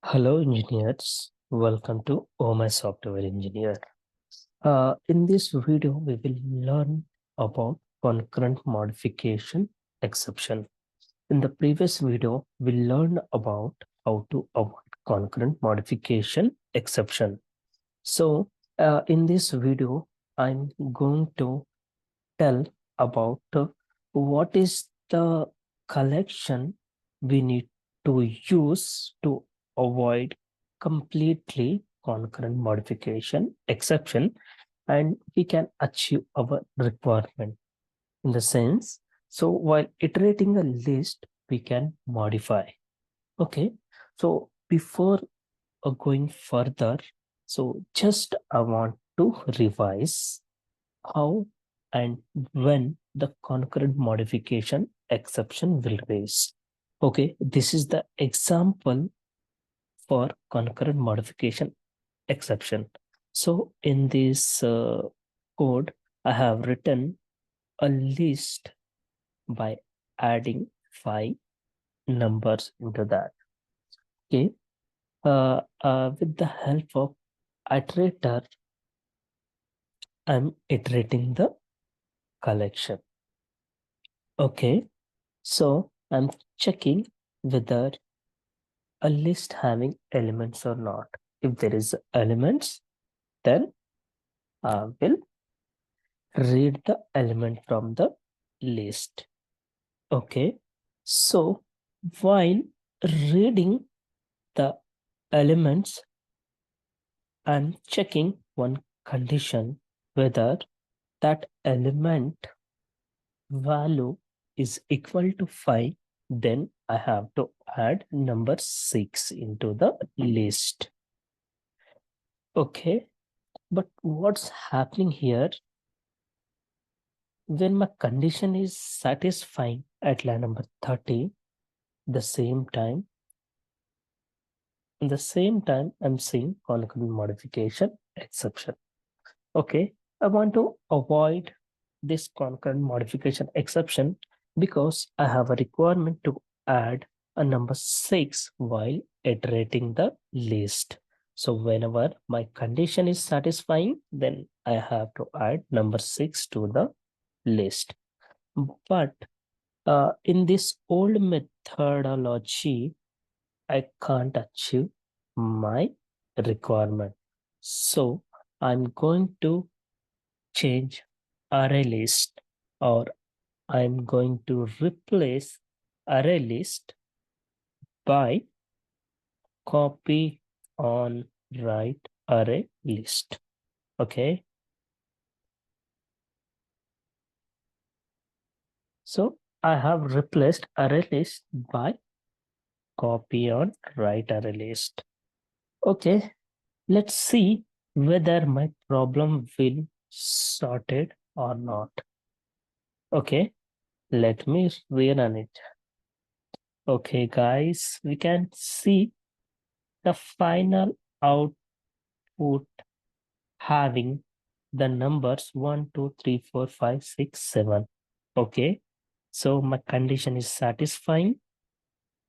Hello, engineers. Welcome to my Software Engineer. In this video, we will learn about concurrent modification exception. In the previous video, we learned about how to avoid concurrent modification exception. So, in this video, I'm going to tell about what is the collection we need to use to avoid completely concurrent modification exception, and we can achieve our requirement in the sense. So while iterating a list, we can modify. Okay, so before going further, so just I want to revise how and when the concurrent modification exception will raise. Okay, this is the example for concurrent modification exception. So in this code, I have written a list by adding 5 numbers into that. Okay, with the help of iterator, I'm iterating the collection. Okay, so I'm checking whether a list having elements or not. If there is elements, then I will read the element from the list. Okay, so while reading the elements, I'm checking one condition, whether that element value is equal to 5, then I have to add number 6 into the list. Okay, but what's happening here? When my condition is satisfying at line number 30, the same time, I'm seeing concurrent modification exception. Okay, I want to avoid this concurrent modification exception because I have a requirement to add a number 6 while iterating the list. So whenever my condition is satisfying, then I have to add number 6 to the list. But in this old methodology, I can't achieve my requirement. So I'm going to change array list, or I'm going to replace array list by copy on write array list. Okay. So I have replaced array list by copy on write array list. Okay. Let's see whether my problem will sorted or not. Okay. Let me rerun it. Okay, guys, we can see the final output having the numbers 1, 2, 3, 4, 5, 6, 7. Okay, so my condition is satisfying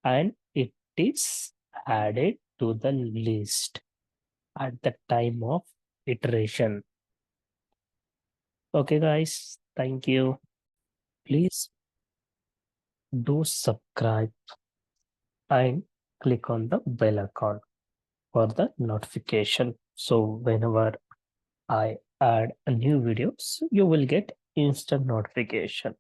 and it is added to the list at the time of iteration. Okay, guys, thank you. Please do subscribe and click on the bell icon for the notification. So whenever I add a new videos, you will get instant notification.